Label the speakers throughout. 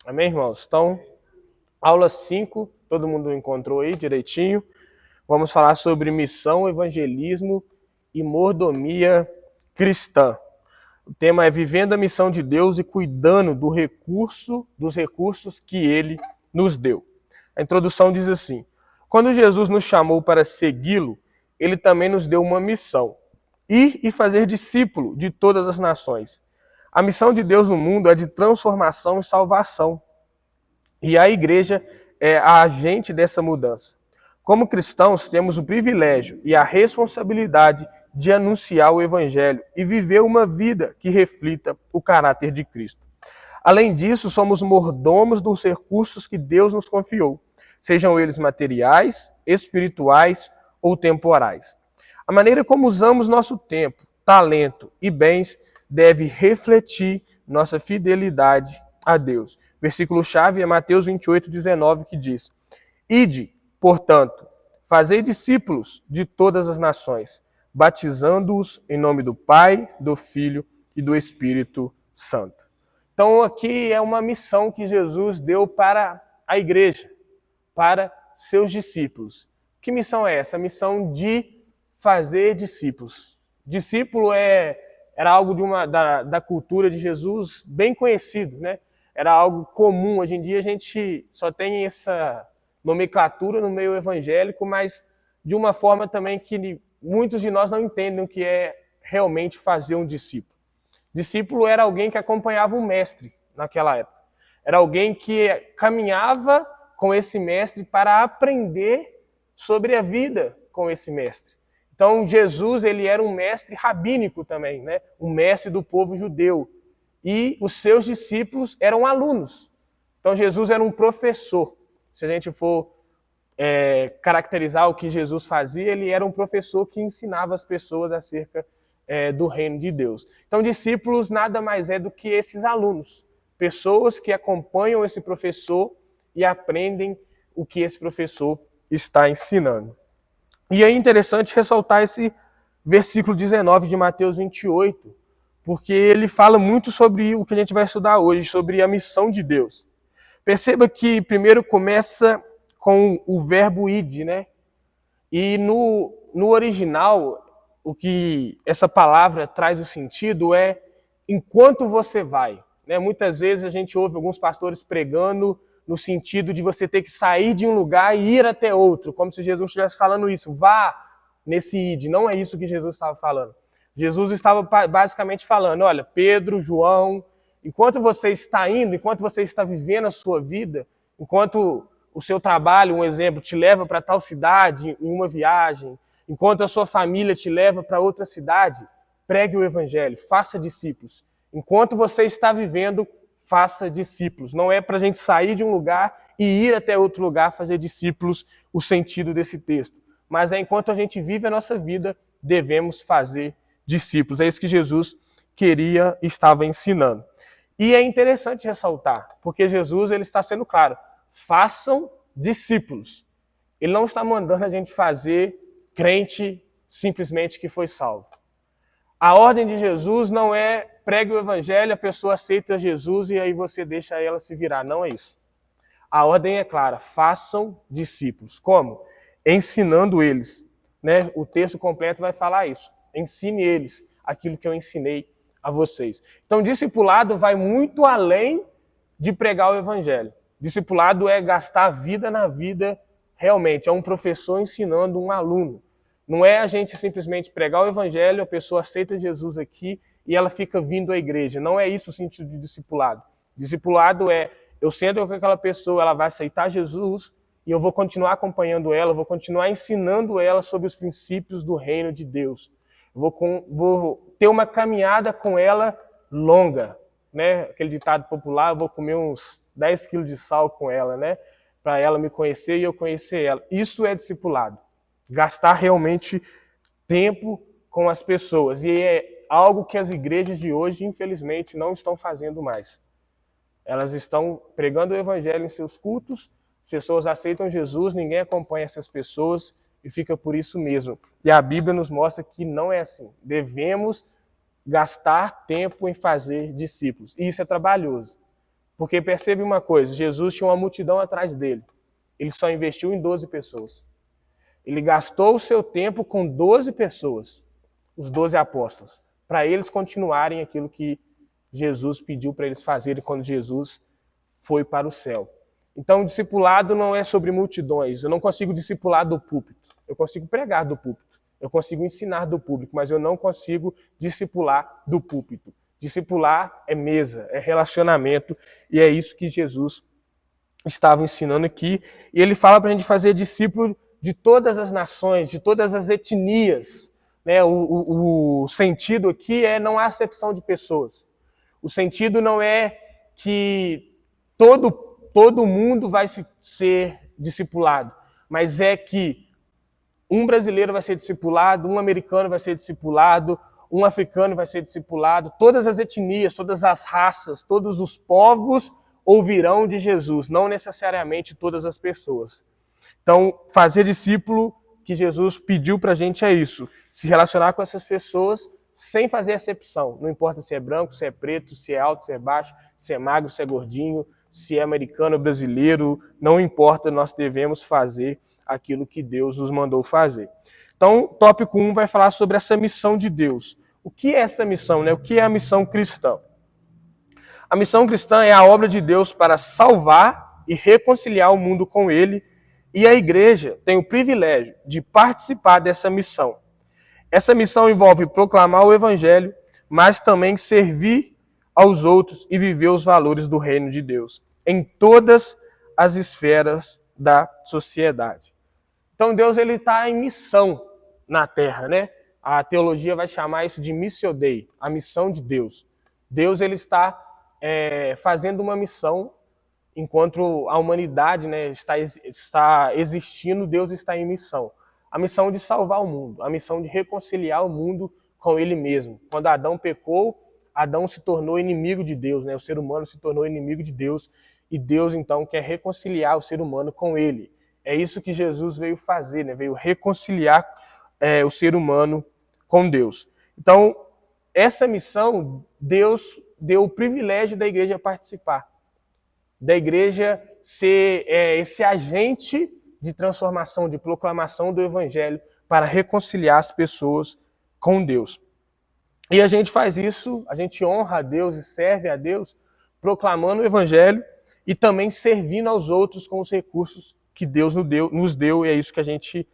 Speaker 1: Amém, irmãos? Então, aula 5, todo mundo encontrou aí direitinho. Vamos falar sobre missão, evangelismo e mordomia cristã. O tema é vivendo a missão de Deus e cuidando dos recursos que ele nos deu. A introdução diz assim: quando Jesus nos chamou para segui-lo, ele também nos deu uma missão: ir e fazer discípulo de todas as nações. A missão de Deus no mundo é de transformação e salvação. E a igreja é a agente dessa mudança. Como cristãos, temos o privilégio e a responsabilidade de anunciar o evangelho e viver uma vida que reflita o caráter de Cristo. Além disso, somos mordomos dos recursos que Deus nos confiou, sejam eles materiais, espirituais ou temporais. A maneira como usamos nosso tempo, talento e bens deve refletir nossa fidelidade a Deus. Versículo-chave é Mateus 28:19, que diz: Ide, portanto, fazei discípulos de todas as nações, batizando-os em nome do Pai, do Filho e do Espírito Santo. Então, aqui é uma missão que Jesus deu para a igreja, para seus discípulos. Que missão é essa? A missão de fazer discípulos. Discípulo era algo da cultura de Jesus bem conhecido, né? Era algo comum. Hoje em dia a gente só tem essa nomenclatura no meio evangélico, mas de uma forma também que muitos de nós não entendem o que é realmente fazer um discípulo. Discípulo era alguém que acompanhava um mestre naquela época. Era alguém que caminhava com esse mestre para aprender sobre a vida com esse mestre. Então Jesus, ele era um mestre rabínico também, né? Um mestre do povo judeu. E os seus discípulos eram alunos. Então Jesus era um professor. Se a gente for caracterizar o que Jesus fazia, ele era um professor que ensinava as pessoas acerca do reino de Deus. Então, discípulos nada mais é do que esses alunos, pessoas que acompanham esse professor e aprendem o que esse professor está ensinando. E é interessante ressaltar esse versículo 19 de Mateus 28, porque ele fala muito sobre o que a gente vai estudar hoje, sobre a missão de Deus. Perceba que primeiro começa com o verbo id, né? E no original, o que essa palavra traz o sentido é enquanto você vai. Né? Muitas vezes a gente ouve alguns pastores pregando no sentido de você ter que sair de um lugar e ir até outro, como se Jesus estivesse falando isso. Vá nesse id. Não é isso que Jesus estava falando. Jesus estava basicamente falando, olha, Pedro, João, enquanto você está indo, enquanto você está vivendo a sua vida, enquanto o seu trabalho, um exemplo, te leva para tal cidade em uma viagem, enquanto a sua família te leva para outra cidade, pregue o evangelho, faça discípulos. Enquanto você está vivendo, faça discípulos. Não é para a gente sair de um lugar e ir até outro lugar fazer discípulos, o sentido desse texto. Mas é enquanto a gente vive a nossa vida, devemos fazer discípulos. É isso que Jesus queria e estava ensinando. E é interessante ressaltar, porque Jesus ele está sendo claro, façam discípulos. Ele não está mandando a gente fazer crente simplesmente que foi salvo. A ordem de Jesus não é pregue o evangelho, a pessoa aceita Jesus e aí você deixa ela se virar. Não é isso. A ordem é clara, façam discípulos. Como? Ensinando eles. Né? O texto completo vai falar isso. Ensine eles aquilo que eu ensinei a vocês. Então, discipulado vai muito além de pregar o evangelho. Discipulado é gastar a vida na vida realmente. É um professor ensinando um aluno. Não é a gente simplesmente pregar o evangelho, a pessoa aceita Jesus aqui e ela fica vindo à igreja. Não é isso o sentido de discipulado. Discipulado é, eu sento com aquela pessoa, ela vai aceitar Jesus e eu vou continuar acompanhando ela, vou continuar ensinando ela sobre os princípios do reino de Deus. Vou ter uma caminhada com ela longa, né? Aquele ditado popular, eu vou comer uns 10 quilos de sal com ela, né? Para ela me conhecer e eu conhecer ela. Isso é discipulado. Gastar realmente tempo com as pessoas. E é algo que as igrejas de hoje, infelizmente, não estão fazendo mais. Elas estão pregando o evangelho em seus cultos, as pessoas aceitam Jesus, ninguém acompanha essas pessoas e fica por isso mesmo. E a Bíblia nos mostra que não é assim. Devemos gastar tempo em fazer discípulos. E isso é trabalhoso. Porque percebe uma coisa, Jesus tinha uma multidão atrás dele. Ele só investiu em 12 pessoas. Ele gastou o seu tempo com 12 pessoas, os 12 apóstolos, para eles continuarem aquilo que Jesus pediu para eles fazerem quando Jesus foi para o céu. Então, o discipulado não é sobre multidões. Eu não consigo discipular do púlpito. Eu consigo pregar do púlpito. Eu consigo ensinar do púlpito, mas eu não consigo discipular do púlpito. Discipular é mesa, é relacionamento, e é isso que Jesus estava ensinando aqui. E ele fala para a gente fazer discípulo de todas as nações, de todas as etnias. Né? O sentido aqui é não há acepção de pessoas. O sentido não é que todo mundo vai ser discipulado, mas é que um brasileiro vai ser discipulado, um americano vai ser discipulado, um africano vai ser discipulado, todas as etnias, todas as raças, todos os povos ouvirão de Jesus, não necessariamente todas as pessoas. Então, fazer discípulo que Jesus pediu para a gente é isso, se relacionar com essas pessoas sem fazer acepção. Não importa se é branco, se é preto, se é alto, se é baixo, se é magro, se é gordinho, se é americano ou brasileiro, não importa, nós devemos fazer aquilo que Deus nos mandou fazer. Então, tópico 1 vai falar sobre essa missão de Deus. O que é essa missão, né? O que é a missão cristã? A missão cristã é a obra de Deus para salvar e reconciliar o mundo com Ele, e a igreja tem o privilégio de participar dessa missão. Essa missão envolve proclamar o Evangelho, mas também servir aos outros e viver os valores do reino de Deus em todas as esferas da sociedade. Então Deus ele está em missão na Terra, né? A teologia vai chamar isso de Missio Dei, a missão de Deus. Deus ele está fazendo uma missão enquanto a humanidade, né, está existindo, Deus está em missão. A missão de salvar o mundo, a missão de reconciliar o mundo com Ele mesmo. Quando Adão pecou, Adão se tornou inimigo de Deus, né? O ser humano se tornou inimigo de Deus e Deus então quer reconciliar o ser humano com Ele. É isso que Jesus veio fazer, né? Veio reconciliar o ser humano com Deus. Então, essa missão, Deus deu o privilégio da igreja participar. Da igreja ser esse agente de transformação, de proclamação do Evangelho para reconciliar as pessoas com Deus. E a gente faz isso, a gente honra a Deus e serve a Deus, proclamando o Evangelho e também servindo aos outros com os recursos que Deus nos deu, e é isso que a gente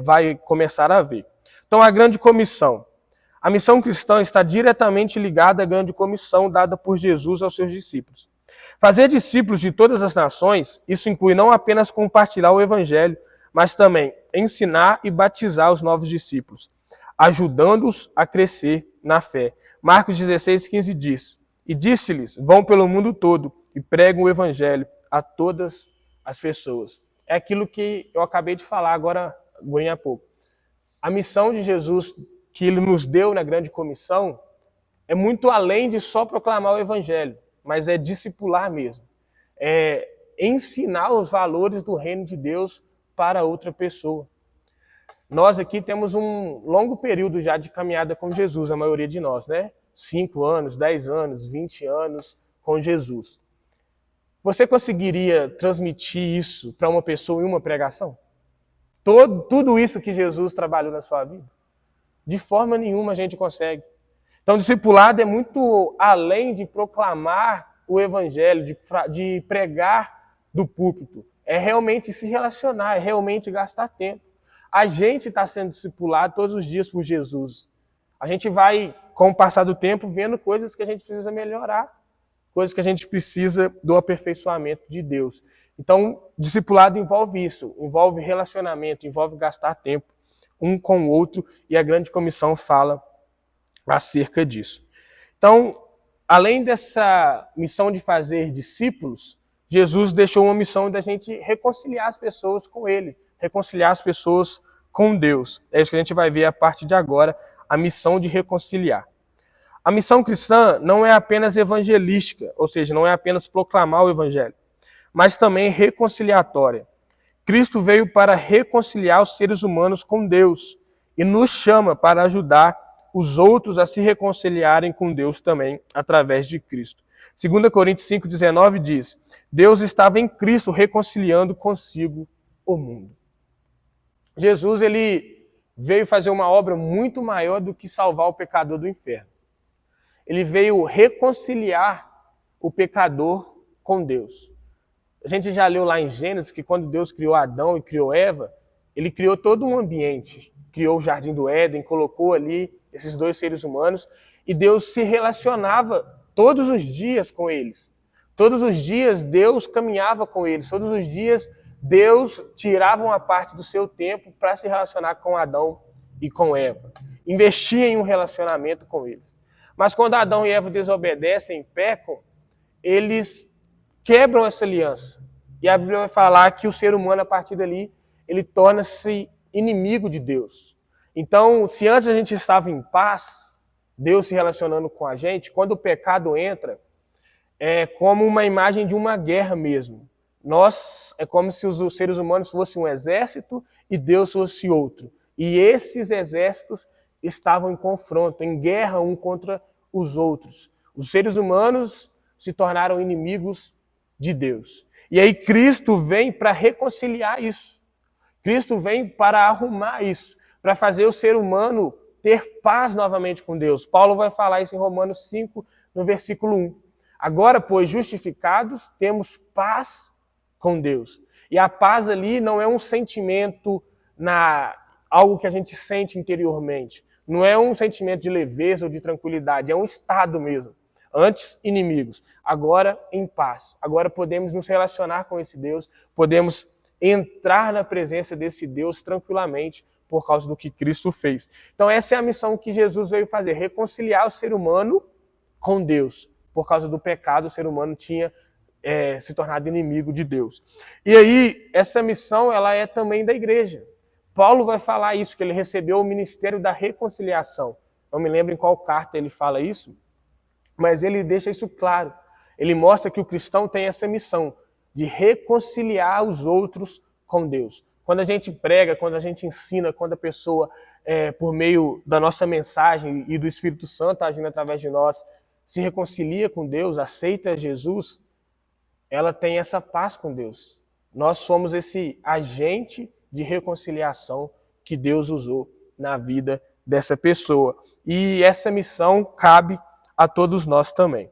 Speaker 1: vai começar a ver. Então, a grande comissão. A missão cristã está diretamente ligada à grande comissão dada por Jesus aos seus discípulos. Fazer discípulos de todas as nações, isso inclui não apenas compartilhar o Evangelho, mas também ensinar e batizar os novos discípulos, ajudando-os a crescer na fé. Marcos 16:15 diz, e disse-lhes, vão pelo mundo todo e pregam o Evangelho a todas as pessoas. É aquilo que eu acabei de falar agora há pouco. A missão de Jesus que Ele nos deu na grande comissão é muito além de só proclamar o Evangelho, mas é discipular mesmo. É ensinar os valores do reino de Deus para outra pessoa. Nós aqui temos um longo período já de caminhada com Jesus, a maioria de nós, né? 5 anos, 10 anos, 20 anos com Jesus. Você conseguiria transmitir isso para uma pessoa em uma pregação? Tudo isso que Jesus trabalhou na sua vida? De forma nenhuma a gente consegue. Então, discipulado é muito além de proclamar o Evangelho, de pregar do púlpito. É realmente se relacionar, é realmente gastar tempo. A gente está sendo discipulado todos os dias por Jesus. A gente vai, com o passar do tempo, vendo coisas que a gente precisa melhorar, coisas que a gente precisa do aperfeiçoamento de Deus. Então, discipulado envolve isso, envolve relacionamento, envolve gastar tempo um com o outro, e a grande comissão fala acerca disso. Então, além dessa missão de fazer discípulos, Jesus deixou uma missão da gente reconciliar as pessoas com Ele, reconciliar as pessoas com Deus. É isso que a gente vai ver a partir de agora, a missão de reconciliar. A missão cristã não é apenas evangelística, ou seja, não é apenas proclamar o Evangelho, mas também reconciliatória. Cristo veio para reconciliar os seres humanos com Deus e nos chama para ajudar os outros a se reconciliarem com Deus também através de Cristo. 2 Coríntios 5,19 diz: Deus estava em Cristo reconciliando consigo o mundo. Jesus, ele veio fazer uma obra muito maior do que salvar o pecador do inferno. Ele veio reconciliar o pecador com Deus. A gente já leu lá em Gênesis que quando Deus criou Adão e criou Eva, ele criou todo um ambiente, criou o Jardim do Éden, colocou ali esses dois seres humanos, e Deus se relacionava todos os dias com eles. Todos os dias Deus caminhava com eles, todos os dias Deus tirava uma parte do seu tempo para se relacionar com Adão e com Eva. Investia em um relacionamento com eles. Mas quando Adão e Eva desobedecem e pecam, eles quebram essa aliança. E a Bíblia vai falar que o ser humano, a partir dali, ele torna-se inimigo de Deus. Então, se antes a gente estava em paz, Deus se relacionando com a gente, quando o pecado entra, é como uma imagem de uma guerra mesmo. É como se os seres humanos fossem um exército e Deus fosse outro. E esses exércitos estavam em confronto, em guerra um contra os outros. Os seres humanos se tornaram inimigos de Deus. E aí Cristo vem para reconciliar isso. Cristo vem para arrumar isso, para fazer o ser humano ter paz novamente com Deus. Paulo vai falar isso em Romanos 5, no versículo 1. Agora, pois, justificados, temos paz com Deus. E a paz ali não é um sentimento, algo que a gente sente interiormente. Não é um sentimento de leveza ou de tranquilidade, é um estado mesmo. Antes, inimigos, agora em paz. Agora podemos nos relacionar com esse Deus, podemos entrar na presença desse Deus tranquilamente por causa do que Cristo fez. Então essa é a missão que Jesus veio fazer, reconciliar o ser humano com Deus. Por causa do pecado, o ser humano tinha se tornado inimigo de Deus. E aí, essa missão ela é também da igreja. Paulo vai falar isso, que ele recebeu o ministério da reconciliação. Não me lembro em qual carta ele fala isso, mas ele deixa isso claro. Ele mostra que o cristão tem essa missão de reconciliar os outros com Deus. Quando a gente prega, quando a gente ensina, quando a pessoa, por meio da nossa mensagem e do Espírito Santo agindo através de nós, se reconcilia com Deus, aceita Jesus, ela tem essa paz com Deus. Nós somos esse agente de reconciliação que Deus usou na vida dessa pessoa. E essa missão cabe a todos nós também.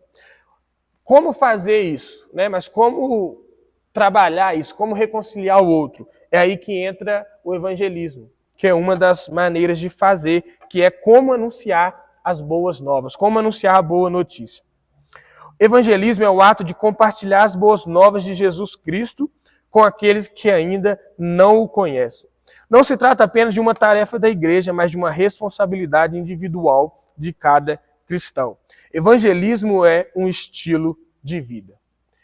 Speaker 1: Como fazer isso? Mas como trabalhar isso? Como reconciliar o outro? É aí que entra o evangelismo, que é uma das maneiras de fazer, que é como anunciar as boas novas, como anunciar a boa notícia. Evangelismo é o ato de compartilhar as boas novas de Jesus Cristo com aqueles que ainda não o conhecem. Não se trata apenas de uma tarefa da igreja, mas de uma responsabilidade individual de cada cristão. Evangelismo é um estilo de vida.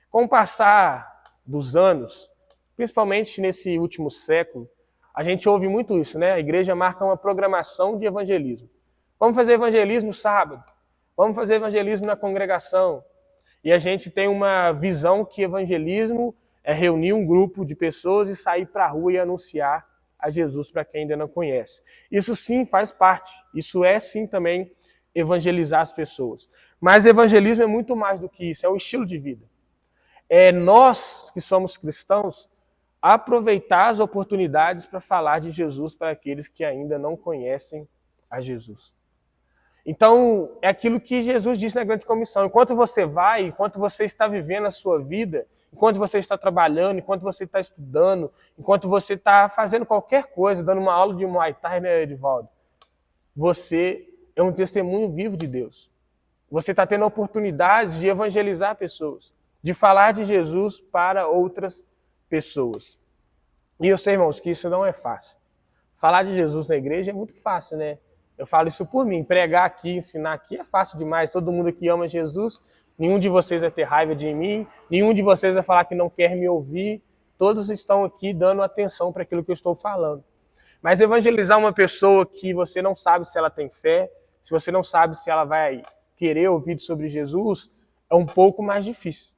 Speaker 1: Com o passar dos anos, principalmente nesse último século, a gente ouve muito isso, né? A igreja marca uma programação de evangelismo. Vamos fazer evangelismo sábado, vamos fazer evangelismo na congregação. E a gente tem uma visão que evangelismo é reunir um grupo de pessoas e sair para a rua e anunciar a Jesus para quem ainda não conhece. Isso sim faz parte, isso é sim também evangelizar as pessoas. Mas evangelismo é muito mais do que isso, é um estilo de vida. É nós que somos cristãos aproveitar as oportunidades para falar de Jesus para aqueles que ainda não conhecem a Jesus. Então, é aquilo que Jesus disse na grande comissão. Enquanto você vai, enquanto você está vivendo a sua vida, enquanto você está trabalhando, enquanto você está estudando, enquanto você está fazendo qualquer coisa, dando uma aula de Muay Thai, né, Edivaldo? Você é um testemunho vivo de Deus. Você está tendo oportunidades de evangelizar pessoas, de falar de Jesus para outras pessoas. E eu sei, irmãos, que isso não é fácil. Falar de Jesus na igreja é muito fácil, né? Eu falo isso por mim. Pregar aqui, ensinar aqui é fácil demais. Todo mundo que ama Jesus, nenhum de vocês vai ter raiva de mim, nenhum de vocês vai falar que não quer me ouvir. Todos estão aqui dando atenção para aquilo que eu estou falando. Mas evangelizar uma pessoa que você não sabe se ela tem fé, se você não sabe se ela vai querer ouvir sobre Jesus, é um pouco mais difícil.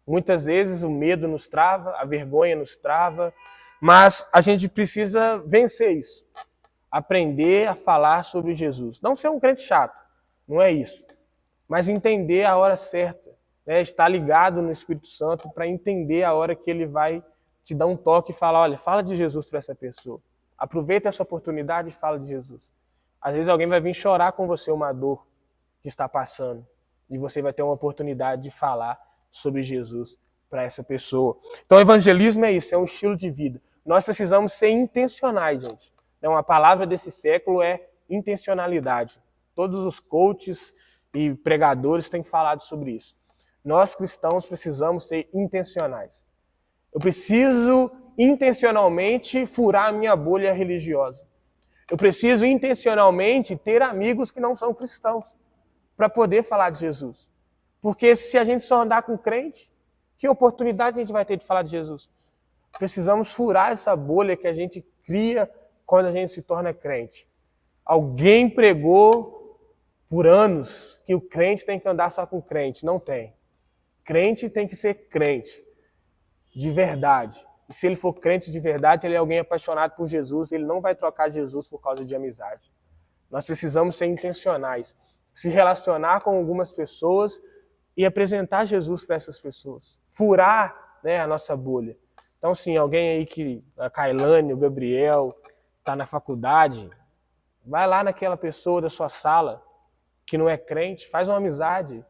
Speaker 1: Muitas vezes o medo nos trava, a vergonha nos trava, mas a gente precisa vencer isso. Aprender a falar sobre Jesus. Não ser um crente chato, não é isso. Mas entender a hora certa. né, estar ligado no Espírito Santo para entender a hora que ele vai te dar um toque e falar, olha, fala de Jesus para essa pessoa. Aproveita essa oportunidade e fala de Jesus. Às vezes alguém vai vir chorar com você uma dor que está passando e você vai ter uma oportunidade de falar sobre Jesus para essa pessoa. Então, o evangelismo é isso, é um estilo de vida. Nós precisamos ser intencionais, gente. Uma palavra desse século é intencionalidade. Todos os coaches e pregadores têm falado sobre isso. Nós, cristãos, precisamos ser intencionais. Eu preciso intencionalmente furar a minha bolha religiosa. Eu preciso intencionalmente ter amigos que não são cristãos para poder falar de Jesus. Porque se a gente só andar com crente, que oportunidade a gente vai ter de falar de Jesus? Precisamos furar essa bolha que a gente cria quando a gente se torna crente. Alguém pregou por anos que o crente tem que andar só com crente. Não tem. Crente tem que ser crente, de verdade. E se ele for crente de verdade, ele é alguém apaixonado por Jesus, ele não vai trocar Jesus por causa de amizade. Nós precisamos ser intencionais, se relacionar com algumas pessoas e apresentar Jesus para essas pessoas. Furar, né, a nossa bolha. Então, sim, alguém aí que, a Kailane, o Gabriel, está na faculdade, vai lá naquela pessoa da sua sala que não é crente, faz uma amizade,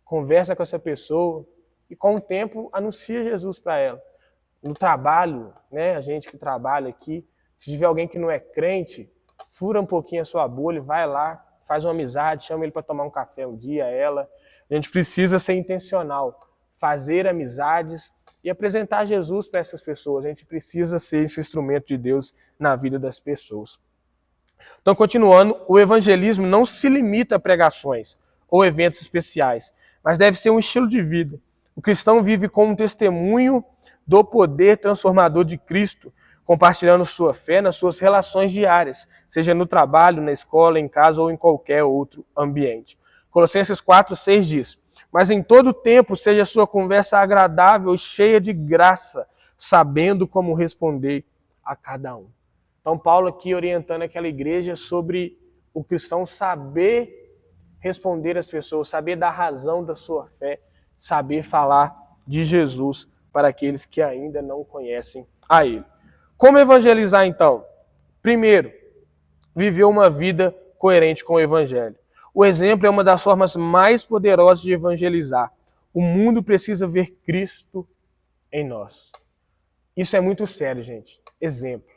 Speaker 1: conversa com essa pessoa e, com o tempo, anuncia Jesus para ela. No trabalho, né, a gente que trabalha aqui, se tiver alguém que não é crente, fura um pouquinho a sua bolha, vai lá, faz uma amizade, chama ele para tomar um café um dia, ela. A gente precisa ser intencional, fazer amizades e apresentar Jesus para essas pessoas. A gente precisa ser esse instrumento de Deus na vida das pessoas. Então, continuando, o evangelismo não se limita a pregações ou eventos especiais, mas deve ser um estilo de vida. O cristão vive como um testemunho do poder transformador de Cristo, compartilhando sua fé nas suas relações diárias, seja no trabalho, na escola, em casa ou em qualquer outro ambiente. Colossenses 4:6 diz: mas em todo tempo seja sua conversa agradável e cheia de graça, sabendo como responder a cada um. Então, Paulo aqui orientando aquela igreja sobre o cristão saber responder às pessoas, saber dar razão da sua fé, saber falar de Jesus para aqueles que ainda não conhecem a Ele. Como evangelizar, então? Primeiro, viver uma vida coerente com o Evangelho. O exemplo é uma das formas mais poderosas de evangelizar. O mundo precisa ver Cristo em nós. Isso é muito sério, gente. Exemplo.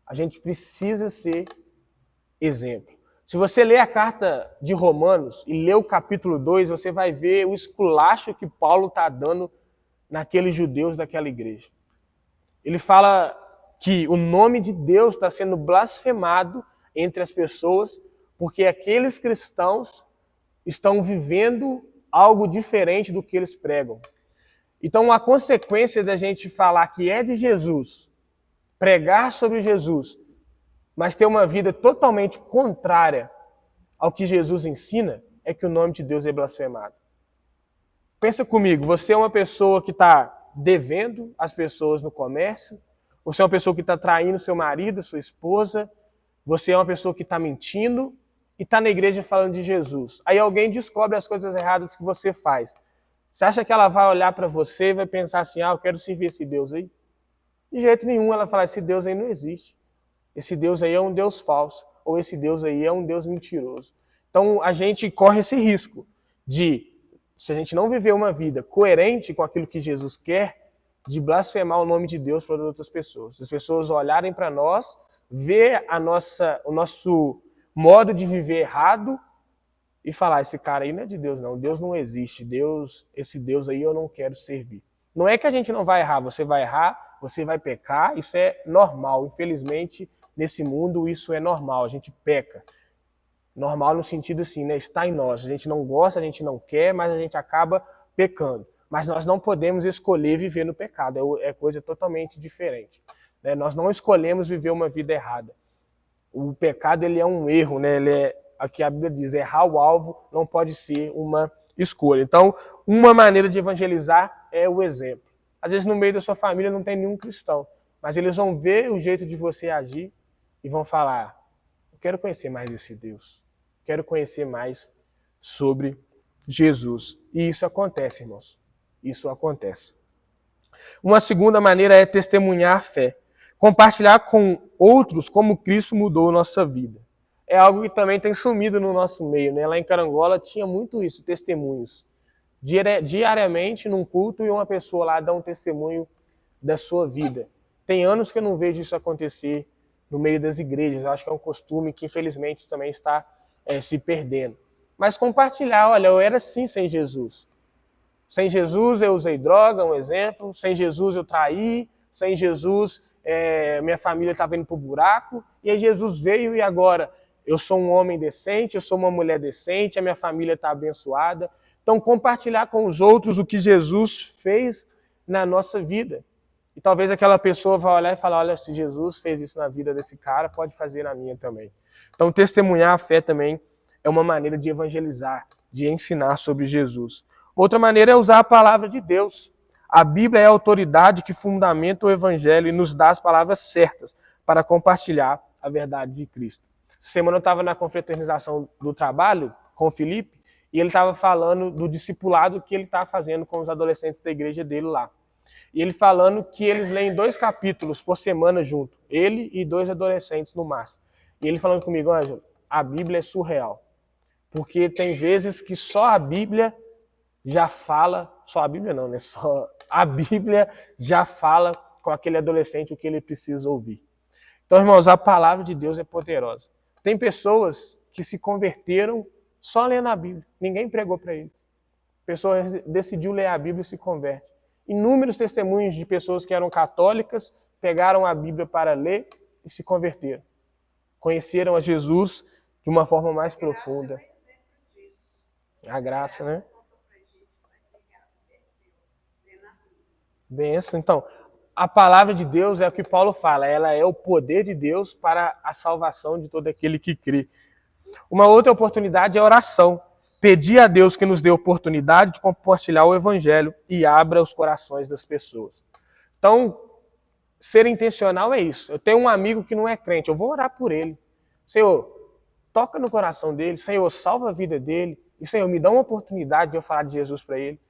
Speaker 1: A gente precisa ser exemplo. Se você ler a carta de Romanos e ler o capítulo 2, você vai ver o esculacho que Paulo está dando naqueles judeus daquela igreja. Ele fala que o nome de Deus está sendo blasfemado entre as pessoas porque aqueles cristãos estão vivendo algo diferente do que eles pregam. Então, a consequência da gente falar que é de Jesus, pregar sobre Jesus, mas ter uma vida totalmente contrária ao que Jesus ensina, é que o nome de Deus é blasfemado. Pensa comigo, você é uma pessoa que está devendo as pessoas no comércio, você é uma pessoa que está traindo seu marido, sua esposa, você é uma pessoa que está mentindo e está na igreja falando de Jesus. Aí alguém descobre as coisas erradas que você faz. Você acha que ela vai olhar para você e vai pensar assim, eu quero servir esse Deus aí? De jeito nenhum, ela fala, esse Deus aí não existe. Esse Deus aí é um Deus falso, ou esse Deus aí é um Deus mentiroso. Então a gente corre esse risco de, se a gente não viver uma vida coerente com aquilo que Jesus quer, de blasfemar o nome de Deus para outras pessoas. As pessoas olharem para nós, ver o nosso modo de viver errado e falar, esse cara aí não é de Deus não, Deus não existe, esse Deus aí eu não quero servir. Não é que a gente não vai errar, você vai pecar, isso é normal. Infelizmente, nesse mundo isso é normal, a gente peca. Normal no sentido assim, né? Está em nós, a gente não gosta, a gente não quer, mas a gente acaba pecando. Mas nós não podemos escolher viver no pecado, é coisa totalmente diferente. Né? Nós não escolhemos viver uma vida errada. O pecado ele é um erro, né? Aqui a Bíblia diz, errar o alvo não pode ser uma escolha. Então, uma maneira de evangelizar é o exemplo. Às vezes no meio da sua família não tem nenhum cristão, mas eles vão ver o jeito de você agir e vão falar, eu quero conhecer mais desse Deus, quero conhecer mais sobre Jesus. E isso acontece, irmãos. Isso acontece. Uma segunda maneira é testemunhar a fé. Compartilhar com outros como Cristo mudou nossa vida. É algo que também tem sumido no nosso meio, né? Lá em Carangola tinha muito isso, testemunhos. Diariamente, num culto, e uma pessoa lá dá um testemunho da sua vida. Tem anos que eu não vejo isso acontecer no meio das igrejas. Eu acho que é um costume que, infelizmente, também está se perdendo. Mas compartilhar, olha, eu era assim sem Jesus. Sem Jesus eu usei droga, um exemplo. Sem Jesus eu traí. Sem Jesus minha família estava indo para o buraco. E aí Jesus veio e agora eu sou um homem decente, eu sou uma mulher decente, a minha família está abençoada. Então compartilhar com os outros o que Jesus fez na nossa vida. E talvez aquela pessoa vá olhar e falar, olha, se Jesus fez isso na vida desse cara, pode fazer na minha também. Então testemunhar a fé também é uma maneira de evangelizar, de ensinar sobre Jesus. Outra maneira é usar a palavra de Deus. A Bíblia é a autoridade que fundamenta o Evangelho e nos dá as palavras certas para compartilhar a verdade de Cristo. Essa semana eu estava na confraternização do trabalho com o Felipe e ele estava falando do discipulado que ele está fazendo com os adolescentes da igreja dele lá. E ele falando que eles leem 2 capítulos por semana junto, ele e 2 adolescentes no máximo. E ele falando comigo, Ângelo, a Bíblia é surreal, porque tem vezes que só a Bíblia já fala, só a Bíblia não, né? Só a Bíblia já fala com aquele adolescente o que ele precisa ouvir. Então, irmãos, a palavra de Deus é poderosa. Tem pessoas que se converteram só lendo a Bíblia. Ninguém pregou para eles. A pessoa decidiu ler a Bíblia e se converte. Inúmeros testemunhos de pessoas que eram católicas, pegaram a Bíblia para ler e se converteram. Conheceram a Jesus de uma forma mais profunda. A graça, né? Benção. Então, a palavra de Deus é o que Paulo fala, ela é o poder de Deus para a salvação de todo aquele que crê. Uma outra oportunidade é a oração. Pedir a Deus que nos dê oportunidade de compartilhar o Evangelho e abra os corações das pessoas. Então, ser intencional é isso. Eu tenho um amigo que não é crente, eu vou orar por ele. Senhor, toca no coração dele. Senhor, salva a vida dele. E, Senhor, me dá uma oportunidade de eu falar de Jesus para ele.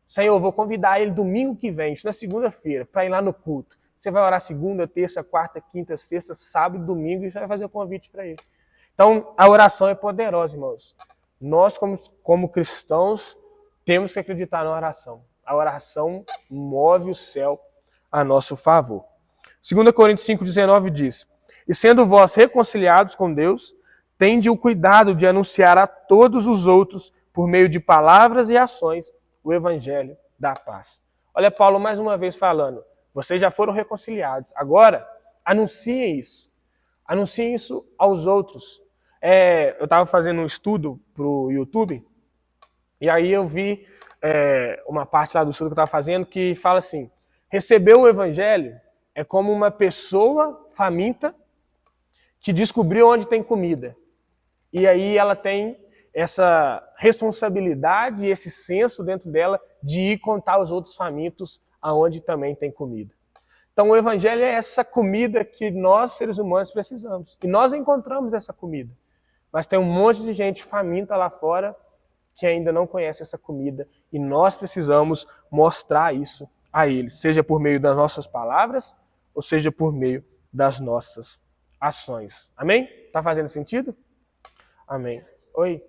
Speaker 1: Senhor, eu vou convidar ele domingo que vem, isso na segunda-feira, para ir lá no culto. Você vai orar segunda, terça, quarta, quinta, sexta, sábado, domingo e já vai fazer o convite para ele. Então, a oração é poderosa, irmãos. Nós, como cristãos, temos que acreditar na oração. A oração move o céu a nosso favor. 2 Coríntios 5,19 diz, e sendo vós reconciliados com Deus, tende o cuidado de anunciar a todos os outros, por meio de palavras e ações, o evangelho da paz. Olha Paulo mais uma vez falando, vocês já foram reconciliados, agora anunciem isso. Anunciem isso aos outros. Eu estava fazendo um estudo para o YouTube, e aí eu vi uma parte lá do estudo que eu estava fazendo que fala assim, receber o evangelho é como uma pessoa faminta que descobriu onde tem comida. E aí ela tem essa responsabilidade e esse senso dentro dela de ir contar aos outros famintos aonde também tem comida. Então o evangelho é essa comida que nós, seres humanos, precisamos. E nós encontramos essa comida. Mas tem um monte de gente faminta lá fora que ainda não conhece essa comida. E nós precisamos mostrar isso a eles, seja por meio das nossas palavras, ou seja por meio das nossas ações. Amém? Tá fazendo sentido? Amém. Oi?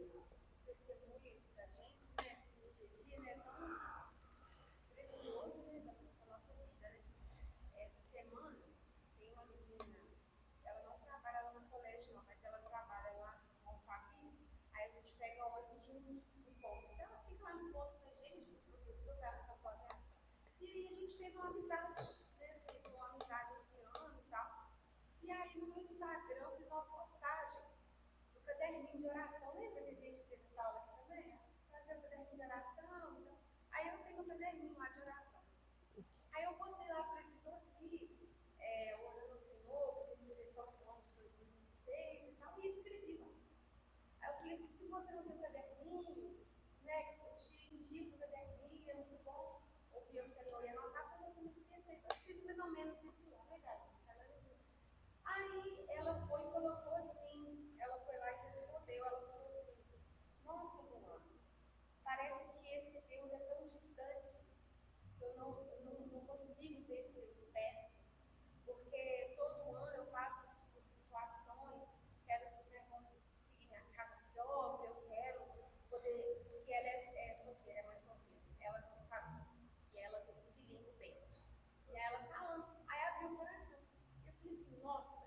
Speaker 2: De oração, lembra que a gente teve essa aula aqui também? Fazer o caderninho de oração. Então, aí eu tenho um caderninho lá de oração. Aí eu postei lá, falei assim, estou aqui, orando ao Senhor, pedindo direção para o ano de 2026 e tal, e escrevi lá. Aí eu falei assim, se você não tem um caderninho, né, eu te indico o caderninho, é muito bom ouvir o Senhor e anotar para você não esquecer. Então, eu escrevi mais ou menos isso lá, legal. Aí ela foi e colocou assim, ela foi lá e respondeu, ela falou assim, nossa, Luana, abriu o coração. Eu falei assim, nossa,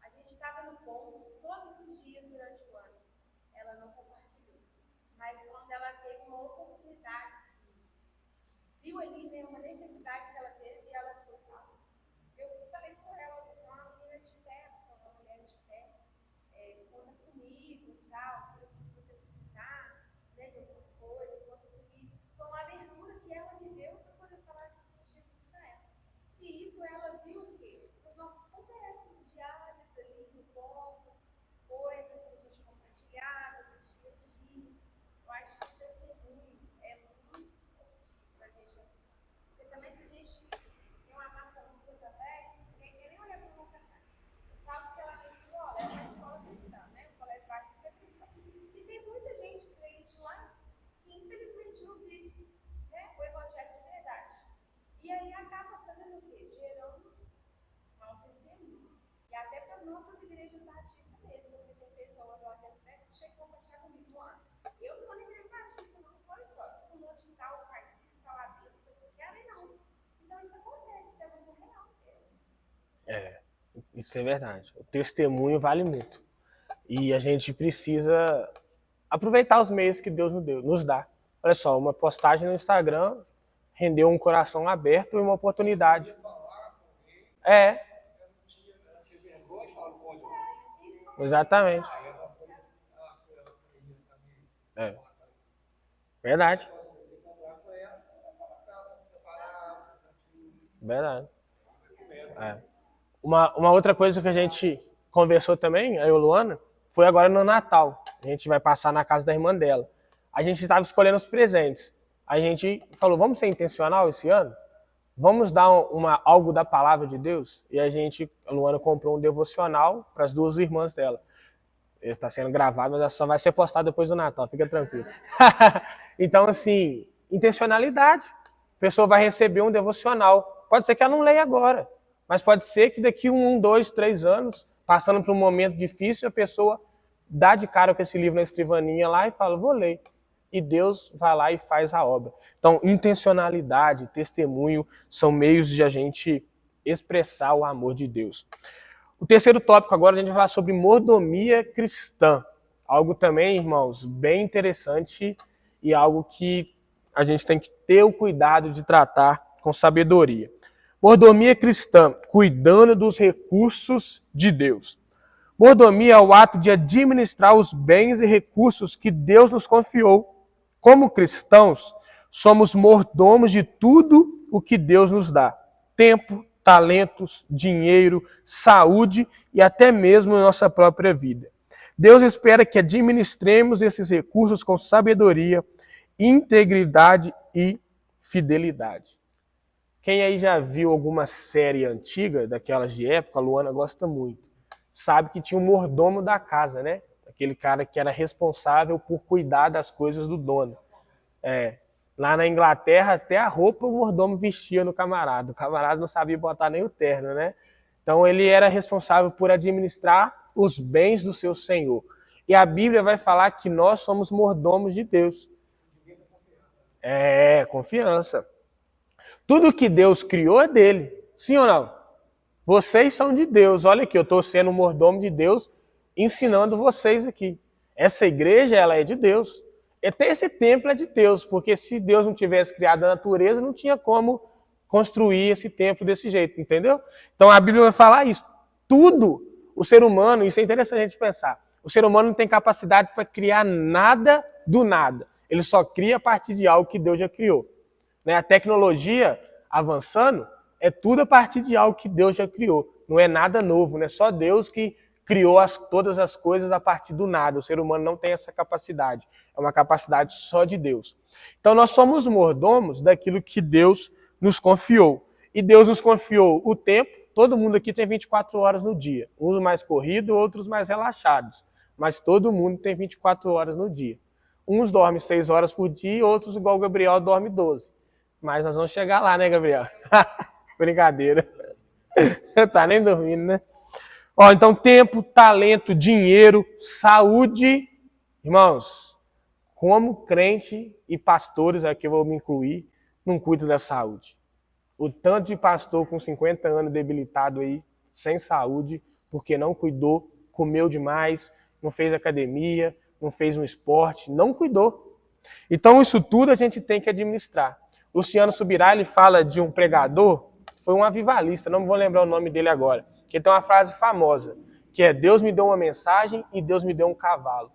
Speaker 2: a gente estava no ponto todos os dias durante o ano. Ela não compartilhou. Mas quando ela teve uma oportunidade, viu ali, né, uma necessidade que ela teve e ela foi falar. Eu falei com ela, você é uma menina de fé, você é uma mulher de fé, conta comigo e tal, se você precisar, né, de alguma coisa, conta comigo. Foi uma abertura que ela me deu para poder falar de Jesus para ela. E isso ela viu o quê? As nossas conversas diárias ali no ponto, coisas que a gente compartilhava no dia a dia. Eu acho que o testemunho é muito forte para a gente. Porque também se a gente tem uma marca muito também, ninguém quer nem olhar para a nossa cara. Eu falo que ela é uma escola cristã, né? O colégio batista cristão. E tem muita gente crente lá que infelizmente não vive, né, o evangelho de verdade. E aí acaba fazendo o quê? Gerando mau testemunho. E até para as nossas igrejas batistas mesmo, porque tem pessoas lá dentro que chegam a compartilhar comigo lá. Eu não vou na igreja batista, não, olha só, se fulano de tal faz isso, está lá dentro, você não quer, não. Então isso acontece, isso é muito real mesmo.
Speaker 1: Isso é verdade. O testemunho vale muito. E a gente precisa aproveitar os meios que Deus nos dá. Olha só, uma postagem no Instagram rendeu um coração aberto e uma oportunidade. Exatamente. Verdade. Verdade. Uma outra coisa que a gente conversou também, eu e o Luana, foi agora no Natal. A gente vai passar na casa da irmã dela. A gente estava escolhendo os presentes. A gente falou, vamos ser intencional esse ano? Vamos dar algo da palavra de Deus? E a Luana comprou um devocional para as duas irmãs dela. Ele está sendo gravado, mas só vai ser postado depois do Natal, fica tranquilo. Então, assim, intencionalidade. A pessoa vai receber um devocional. Pode ser que ela não leia agora, mas pode ser que daqui 1, 2, 3 anos, passando por um momento difícil, a pessoa dá de cara com esse livro na escrivaninha lá e fala, vou ler. E Deus vai lá e faz a obra. Então, intencionalidade, testemunho, são meios de a gente expressar o amor de Deus. O terceiro tópico agora, a gente vai falar sobre mordomia cristã. Algo também, irmãos, bem interessante e algo que a gente tem que ter o cuidado de tratar com sabedoria. Mordomia cristã, cuidando dos recursos de Deus. Mordomia é o ato de administrar os bens e recursos que Deus nos confiou. Como cristãos, somos mordomos de tudo o que Deus nos dá. Tempo, talentos, dinheiro, saúde e até mesmo nossa própria vida. Deus espera que administremos esses recursos com sabedoria, integridade e fidelidade. Quem aí já viu alguma série antiga, daquelas de época, a Luana gosta muito, sabe que tinha um mordomo da casa, né? Aquele cara que era responsável por cuidar das coisas do dono. Lá na Inglaterra, até a roupa o mordomo vestia no camarada. O camarada não sabia botar nem o terno, né? Então ele era responsável por administrar os bens do seu senhor. E a Bíblia vai falar que nós somos mordomos de Deus. Confiança. Tudo que Deus criou é dele. Sim ou não? Vocês são de Deus. Olha aqui, eu estou sendo um mordomo de Deus, ensinando vocês aqui. Essa igreja, ela é de Deus. Até esse templo é de Deus, porque se Deus não tivesse criado a natureza, não tinha como construir esse templo desse jeito, entendeu? Então a Bíblia vai falar isso. Tudo, o ser humano, isso é interessante a gente pensar, o ser humano não tem capacidade para criar nada do nada. Ele só cria a partir de algo que Deus já criou. A tecnologia avançando é tudo a partir de algo que Deus já criou. Não é nada novo, não é só Deus que criou todas as coisas a partir do nada. O ser humano não tem essa capacidade. É uma capacidade só de Deus. Então nós somos mordomos daquilo que Deus nos confiou. E Deus nos confiou o tempo. Todo mundo aqui tem 24 horas no dia. Uns mais corridos, outros mais relaxados. Mas todo mundo tem 24 horas no dia. Uns dormem 6 horas por dia, outros, igual o Gabriel, dorme 12. Mas nós vamos chegar lá, né, Gabriel? Brincadeira. Tá nem dormindo, né? Então, tempo, talento, dinheiro, saúde. Irmãos, como crente e pastores, aqui eu vou me incluir, não cuidam da saúde. O tanto de pastor com 50 anos debilitado aí, sem saúde, porque não cuidou, comeu demais, não fez academia, não fez um esporte, não cuidou. Então isso tudo a gente tem que administrar. Luciano Subirá, ele fala de um pregador, foi um avivalista, não vou lembrar o nome dele agora, que tem uma frase famosa, que é: Deus me deu uma mensagem e Deus me deu um cavalo.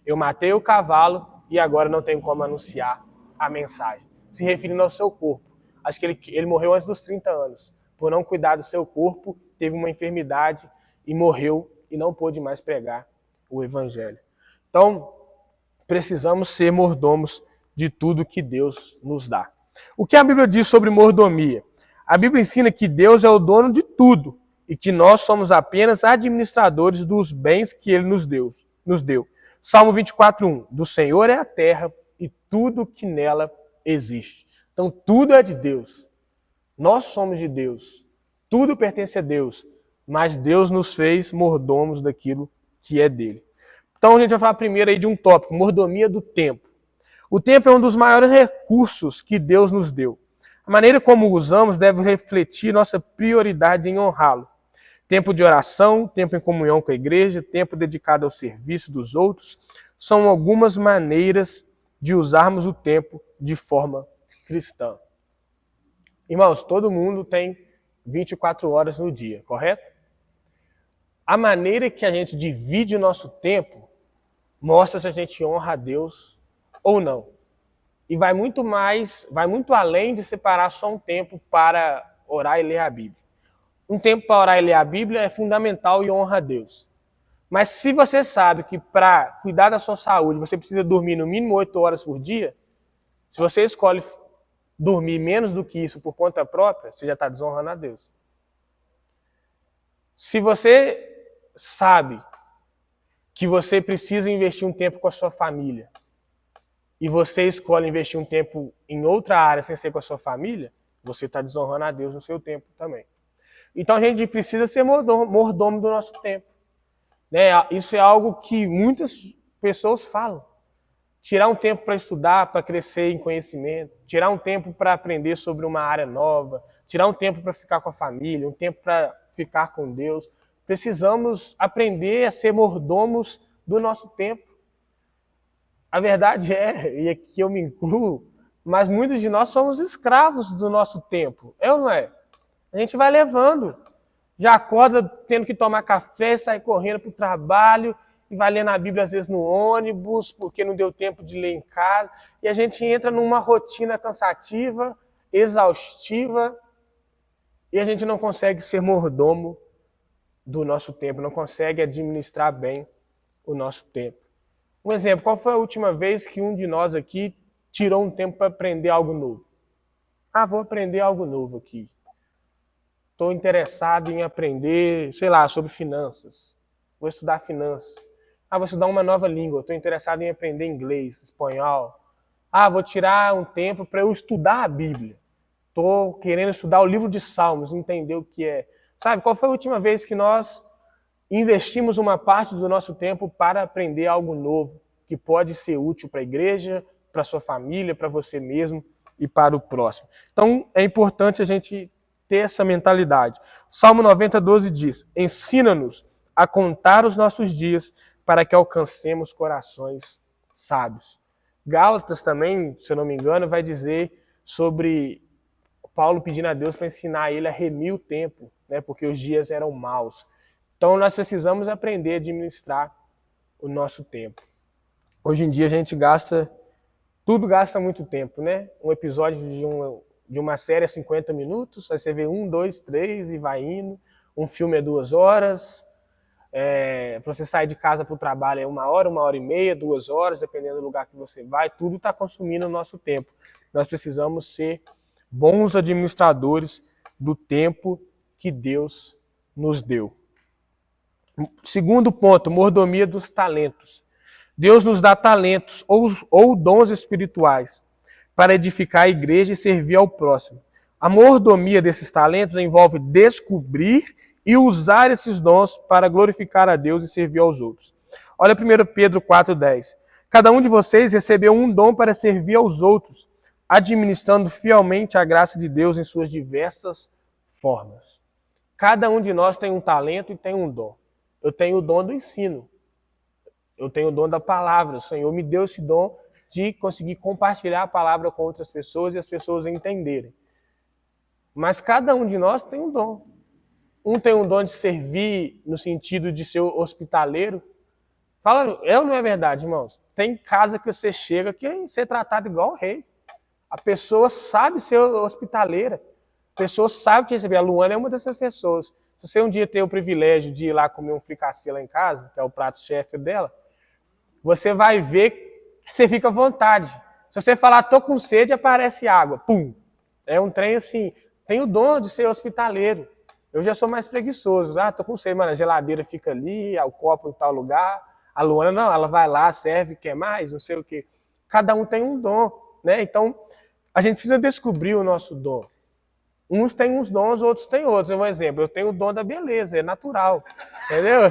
Speaker 1: Eu matei o cavalo e agora não tenho como anunciar a mensagem. Se referindo ao seu corpo. Acho que ele morreu antes dos 30 anos. Por não cuidar do seu corpo, teve uma enfermidade e morreu e não pôde mais pregar o evangelho. Então, precisamos ser mordomos de tudo que Deus nos dá. O que a Bíblia diz sobre mordomia? A Bíblia ensina que Deus é o dono de tudo e que nós somos apenas administradores dos bens que Ele nos deu. Salmo 24:1. Do Senhor é a terra e tudo que nela existe. Então tudo é de Deus. Nós somos de Deus. Tudo pertence a Deus. Mas Deus nos fez mordomos daquilo que é dele. Então a gente vai falar primeiro aí de um tópico: mordomia do tempo. O tempo é um dos maiores recursos que Deus nos deu. A maneira como o usamos deve refletir nossa prioridade em honrá-lo. Tempo de oração, tempo em comunhão com a igreja, tempo dedicado ao serviço dos outros, são algumas maneiras de usarmos o tempo de forma cristã. Irmãos, todo mundo tem 24 horas no dia, correto? A maneira que a gente divide o nosso tempo mostra se a gente honra a Deus ou não. E vai muito além de separar só um tempo para orar e ler a Bíblia. Um tempo para orar e ler a Bíblia é fundamental e honra a Deus. Mas se você sabe que para cuidar da sua saúde você precisa dormir no mínimo 8 horas por dia, se você escolhe dormir menos do que isso por conta própria, você já está desonrando a Deus. Se você sabe que você precisa investir um tempo com a sua família e você escolhe investir um tempo em outra área sem ser com a sua família, você está desonrando a Deus no seu tempo também. Então a gente precisa ser mordomo do nosso tempo. Né? Isso é algo que muitas pessoas falam. Tirar um tempo para estudar, para crescer em conhecimento, tirar um tempo para aprender sobre uma área nova, tirar um tempo para ficar com a família, um tempo para ficar com Deus. Precisamos aprender a ser mordomos do nosso tempo. A verdade é, e aqui eu me incluo, mas muitos de nós somos escravos do nosso tempo. É ou não é? A gente vai levando. Já acorda tendo que tomar café, sai correndo para o trabalho e vai lendo a Bíblia às vezes no ônibus, porque não deu tempo de ler em casa. E a gente entra numa rotina cansativa, exaustiva, e a gente não consegue ser mordomo do nosso tempo, não consegue administrar bem o nosso tempo. Um exemplo: qual foi a última vez que um de nós aqui tirou um tempo para aprender algo novo? Vou aprender algo novo aqui. Estou interessado em aprender, sobre finanças. Vou estudar finanças. Vou estudar uma nova língua. Estou interessado em aprender inglês, espanhol. Vou tirar um tempo para eu estudar a Bíblia. Estou querendo estudar o livro de Salmos, entender o que é. Qual foi a última vez que nós investimos uma parte do nosso tempo para aprender algo novo, que pode ser útil para a igreja, para a sua família, para você mesmo e para o próximo? Então, é importante a gente ter essa mentalidade. Salmo 90:12 diz: ensina-nos a contar os nossos dias para que alcancemos corações sábios. Gálatas também, se eu não me engano, vai dizer sobre Paulo pedindo a Deus para ensinar ele a remir o tempo, né, porque os dias eram maus. Então nós precisamos aprender a administrar o nosso tempo. Hoje em dia a gente gasta muito tempo, né? Um episódio de uma série é 50 minutos, aí você vê 1, 2, 3 e vai indo. Um filme é 2 horas. Para você sair de casa para o trabalho é 1 hora, 1h30, 2 horas, dependendo do lugar que você vai. Tudo está consumindo o nosso tempo. Nós precisamos ser bons administradores do tempo que Deus nos deu. Segundo ponto, mordomia dos talentos. Deus nos dá talentos ou dons espirituais para edificar a igreja e servir ao próximo. A mordomia desses talentos envolve descobrir e usar esses dons para glorificar a Deus e servir aos outros. Olha 1 Pedro 4:10. Cada um de vocês recebeu um dom para servir aos outros, administrando fielmente a graça de Deus em suas diversas formas. Cada um de nós tem um talento e tem um dom. Eu tenho o dom do ensino. Eu tenho o dom da palavra. O Senhor me deu esse dom de conseguir compartilhar a palavra com outras pessoas e as pessoas entenderem. Mas cada um de nós tem um dom. Um tem um dom de servir no sentido de ser hospitaleiro. Fala, é ou não é verdade, irmãos? Tem casa que você chega que é ser tratado igual rei. A pessoa sabe ser hospitaleira. A pessoa sabe te receber. A Luana é uma dessas pessoas. Se você um dia ter o privilégio de ir lá comer um fricassê lá em casa, que é o prato-chefe dela, você vai ver que você fica à vontade. Se você falar, tô com sede, aparece água. Pum! É um trem assim. Tem o dom de ser hospitaleiro. Eu já sou mais preguiçoso. Ah, tô com sede, mano. A geladeira fica ali, o copo em tal lugar. A Luana, não, ela vai lá, serve, quer mais, não sei o quê. Cada um tem um dom, né? Então, a gente precisa descobrir o nosso dom. Uns têm uns dons, outros têm outros. Um exemplo, eu tenho o dom da beleza, é natural, entendeu?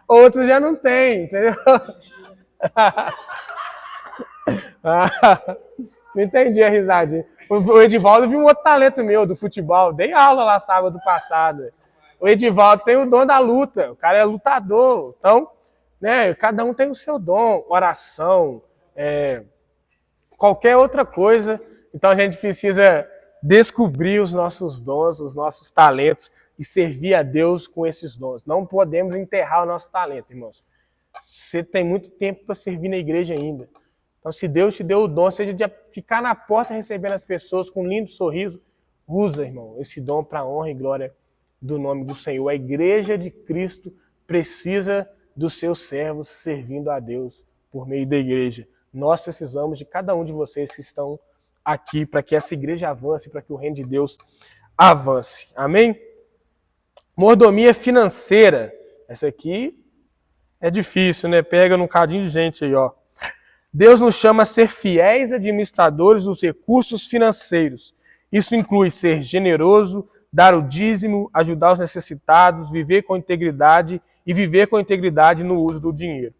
Speaker 1: Outros já não têm, entendeu? Não entendi a risadinha. O Edivaldo viu um outro talento meu do futebol. Dei aula lá sábado passado. O Edivaldo tem o dom da luta. O cara é lutador. Então, né, cada um tem o seu dom. Oração, qualquer outra coisa. Então a gente precisa descobrir os nossos dons, os nossos talentos e servir a Deus com esses dons. Não podemos enterrar o nosso talento, irmãos. Você tem muito tempo para servir na igreja ainda. Então, se Deus te deu o dom, seja de ficar na porta recebendo as pessoas com um lindo sorriso, usa, irmão, esse dom para a honra e glória do nome do Senhor. A igreja de Cristo precisa dos seus servos servindo a Deus por meio da igreja. Nós precisamos de cada um de vocês que estão aqui para que essa igreja avance, para que o reino de Deus avance. Amém? Mordomia financeira. Essa aqui é difícil, né? Pega num cadinho de gente aí, ó. Deus nos chama a ser fiéis administradores dos recursos financeiros. Isso inclui ser generoso, dar o dízimo, ajudar os necessitados, viver com integridade e viver com integridade no uso do dinheiro.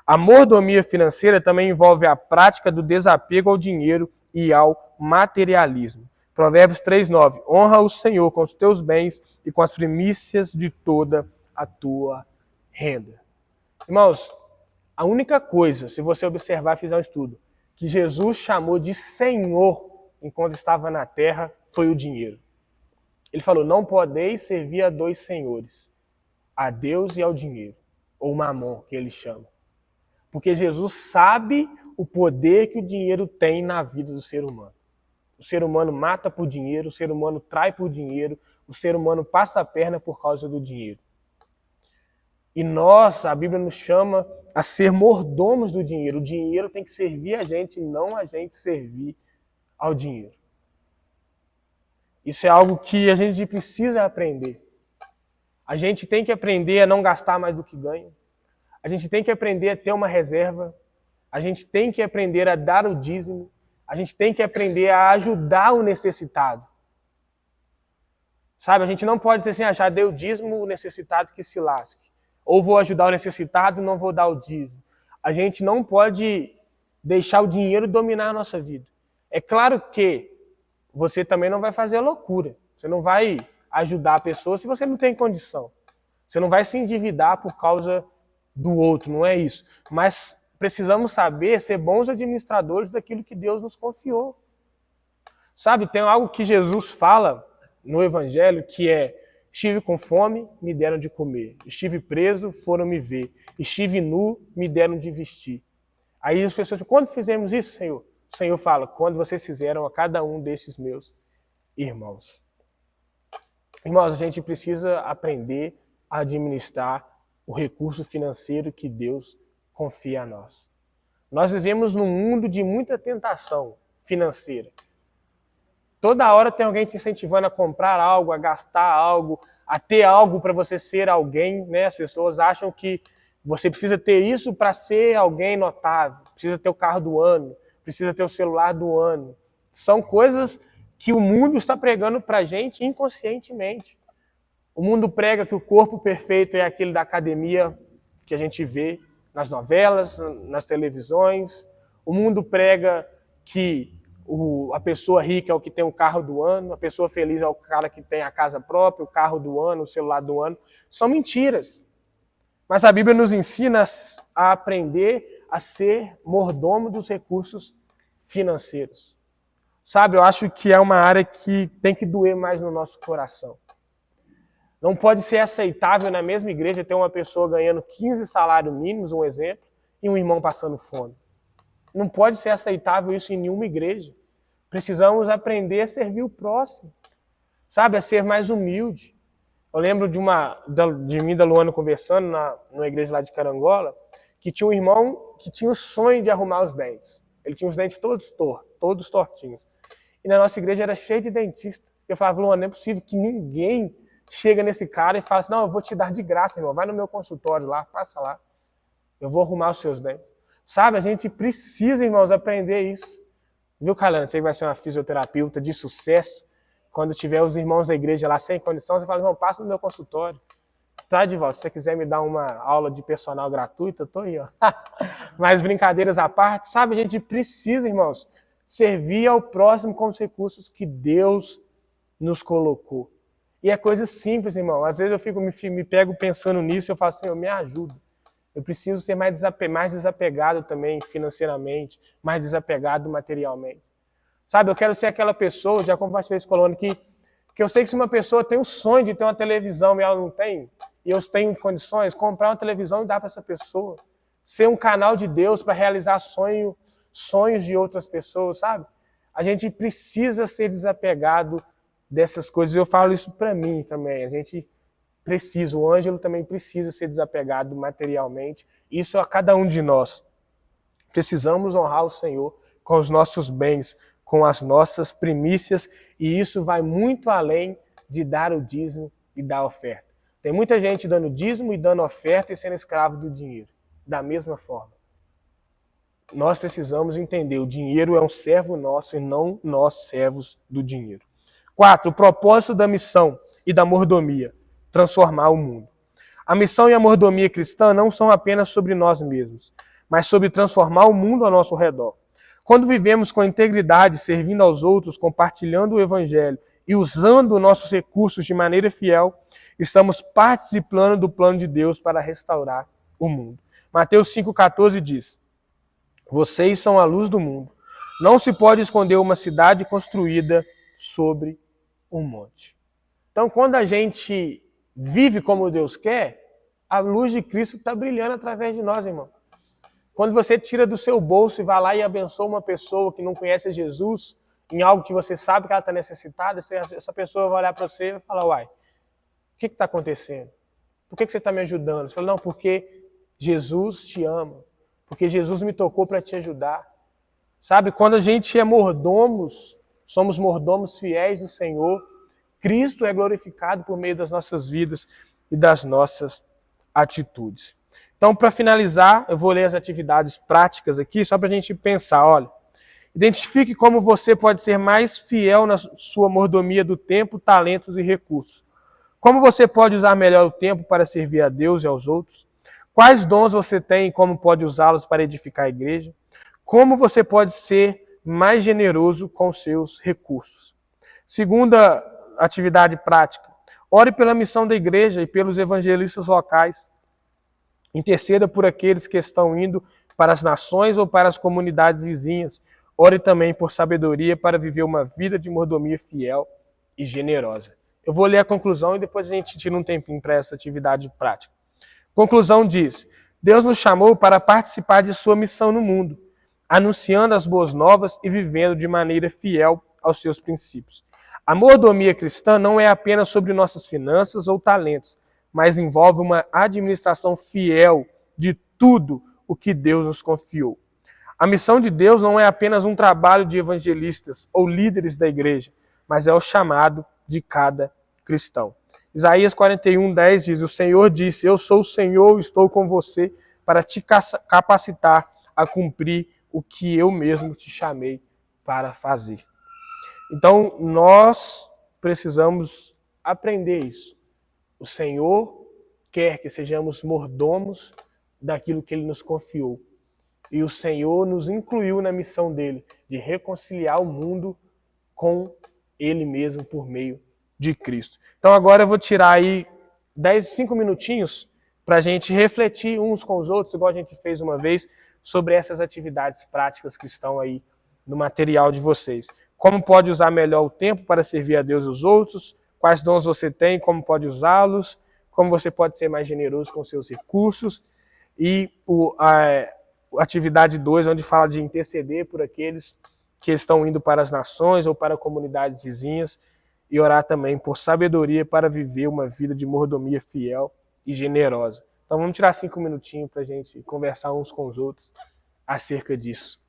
Speaker 1: A mordomia financeira também envolve a prática do desapego ao dinheiro e ao materialismo. Provérbios 3:9. Honra o Senhor com os teus bens e com as primícias de toda a tua renda. Irmãos, a única coisa, se você observar e fizer um estudo, que Jesus chamou de Senhor enquanto estava na terra, foi o dinheiro. Ele falou, não podeis servir a dois senhores, a Deus e ao dinheiro, ou mamon, que ele chama. Porque Jesus sabe o poder que o dinheiro tem na vida do ser humano. O ser humano mata por dinheiro, o ser humano trai por dinheiro, o ser humano passa a perna por causa do dinheiro. E nós, a Bíblia nos chama a ser mordomos do dinheiro. O dinheiro tem que servir a gente, não a gente servir ao dinheiro. Isso é algo que a gente precisa aprender. A gente tem que aprender a não gastar mais do que ganha. A gente tem que aprender a ter uma reserva. A gente tem que aprender a dar o dízimo. A gente tem que aprender a ajudar o necessitado. Sabe, a gente não pode ser assim, achar, dei o dízimo, o necessitado que se lasque. Ou vou ajudar o necessitado, não vou dar o dízimo. A gente não pode deixar o dinheiro dominar a nossa vida. É claro que você também não vai fazer loucura. Você não vai ajudar a pessoa se você não tem condição. Você não vai se endividar por causa do outro, não é isso. Mas precisamos saber ser bons administradores daquilo que Deus nos confiou. Sabe, tem algo que Jesus fala no Evangelho que é: estive com fome, me deram de comer. Estive preso, foram me ver. Estive nu, me deram de vestir. Aí as pessoas, quando fizemos isso, Senhor? O Senhor fala, quando vocês fizeram a cada um desses meus irmãos. Irmãos, a gente precisa aprender a administrar o recurso financeiro que Deus confia a nós. Nós vivemos num mundo de muita tentação financeira. Toda hora tem alguém te incentivando a comprar algo, a gastar algo, a ter algo para você ser alguém, né? As pessoas acham que você precisa ter isso para ser alguém notável, precisa ter o carro do ano, precisa ter o celular do ano. São coisas que o mundo está pregando para a gente inconscientemente. O mundo prega que o corpo perfeito é aquele da academia que a gente vê nas novelas, nas televisões. O mundo prega que a pessoa rica é o que tem o carro do ano, a pessoa feliz é o cara que tem a casa própria, o carro do ano, o celular do ano. São mentiras. Mas a Bíblia nos ensina a aprender a ser mordomo dos recursos financeiros. Sabe, eu acho que é uma área que tem que doer mais no nosso coração. Não pode ser aceitável na mesma igreja ter uma pessoa ganhando 15 salários mínimos, um exemplo, e um irmão passando fome. Não pode ser aceitável isso em nenhuma igreja. Precisamos aprender a servir o próximo, sabe, a ser mais humilde. Eu lembro de mim e da Luana conversando numa igreja lá de Carangola, que tinha um irmão que tinha o sonho de arrumar os dentes. Ele tinha os dentes todos tortos, todos tortinhos. E na nossa igreja era cheio de dentista. Eu falava, Luana, não é possível que ninguém chega nesse cara e fala assim, não, eu vou te dar de graça, irmão, vai no meu consultório lá, passa lá. Eu vou arrumar os seus dentes. Sabe, a gente precisa, irmãos, aprender isso. Viu, Calana? Você vai ser uma fisioterapeuta de sucesso. Quando tiver os irmãos da igreja lá sem condição, você fala, irmão, passa no meu consultório. Tá de volta. Se você quiser me dar uma aula de personal gratuita, eu tô aí, ó. Mas brincadeiras à parte, sabe, a gente precisa, irmãos, servir ao próximo com os recursos que Deus nos colocou. E é coisa simples, irmão. Às vezes eu me pego pensando nisso e eu falo assim, me ajuda. Eu preciso ser mais desapegado também financeiramente, mais desapegado materialmente. Sabe, eu quero ser aquela pessoa, já compartilhei isso com o Luana, que eu sei que se uma pessoa tem o sonho de ter uma televisão e ela não tem, e eu tenho condições, comprar uma televisão e dar para essa pessoa. Ser um canal de Deus para realizar sonhos de outras pessoas, sabe? A gente precisa ser desapegado dessas coisas. Eu falo isso para mim também. A gente precisa, o Ângelo também precisa ser desapegado materialmente. Isso a cada um de nós. Precisamos honrar o Senhor com os nossos bens, com as nossas primícias, e isso vai muito além de dar o dízimo e dar a oferta. Tem muita gente dando dízimo e dando oferta e sendo escravo do dinheiro. Da mesma forma. Nós precisamos entender, o dinheiro é um servo nosso e não nós servos do dinheiro. 4. O propósito da missão e da mordomia, transformar o mundo. A missão e a mordomia cristã não são apenas sobre nós mesmos, mas sobre transformar o mundo ao nosso redor. Quando vivemos com integridade, servindo aos outros, compartilhando o evangelho e usando nossos recursos de maneira fiel, estamos participando do plano de Deus para restaurar o mundo. Mateus 5,14 diz, vocês são a luz do mundo. Não se pode esconder uma cidade construída sobre um monte. Então, quando a gente vive como Deus quer, a luz de Cristo está brilhando através de nós, irmão. Quando você tira do seu bolso e vai lá e abençoa uma pessoa que não conhece Jesus, em algo que você sabe que ela está necessitada, essa pessoa vai olhar para você e vai falar, uai, o que está acontecendo? Por que você está me ajudando? Você fala, não, porque Jesus te ama. Porque Jesus me tocou para te ajudar. Sabe, quando a gente é mordomos, somos mordomos fiéis do Senhor, Cristo é glorificado por meio das nossas vidas e das nossas atitudes. Então, para finalizar, eu vou ler as atividades práticas aqui, só para a gente pensar. Olha, identifique como você pode ser mais fiel na sua mordomia do tempo, talentos e recursos. Como você pode usar melhor o tempo para servir a Deus e aos outros? Quais dons você tem e como pode usá-los para edificar a igreja? Como você pode ser mais generoso com seus recursos? Segunda atividade prática. Ore pela missão da igreja e pelos evangelistas locais. Interceda por aqueles que estão indo para as nações ou para as comunidades vizinhas. Ore também por sabedoria para viver uma vida de mordomia fiel e generosa. Eu vou ler a conclusão e depois a gente tira um tempinho para essa atividade prática. Conclusão diz, Deus nos chamou para participar de sua missão no mundo, anunciando as boas novas e vivendo de maneira fiel aos seus princípios. A mordomia cristã não é apenas sobre nossas finanças ou talentos, mas envolve uma administração fiel de tudo o que Deus nos confiou. A missão de Deus não é apenas um trabalho de evangelistas ou líderes da igreja, mas é o chamado de cada cristão. Isaías 41:10 diz, o Senhor disse, eu sou o Senhor, estou com você para te capacitar a cumprir o que eu mesmo te chamei para fazer. Então, nós precisamos aprender isso. O Senhor quer que sejamos mordomos daquilo que Ele nos confiou. E o Senhor nos incluiu na missão dele, de reconciliar o mundo com ele mesmo por meio de Cristo. Então agora eu vou tirar aí 5 minutinhos para a gente refletir uns com os outros, igual a gente fez uma vez, sobre essas atividades práticas que estão aí no material de vocês. Como pode usar melhor o tempo para servir a Deus e os outros, quais dons você tem, como pode usá-los, como você pode ser mais generoso com seus recursos, e a atividade 2, onde fala de interceder por aqueles que estão indo para as nações ou para comunidades vizinhas, e orar também por sabedoria para viver uma vida de mordomia fiel e generosa. Então vamos tirar 5 minutinhos para a gente conversar uns com os outros acerca disso.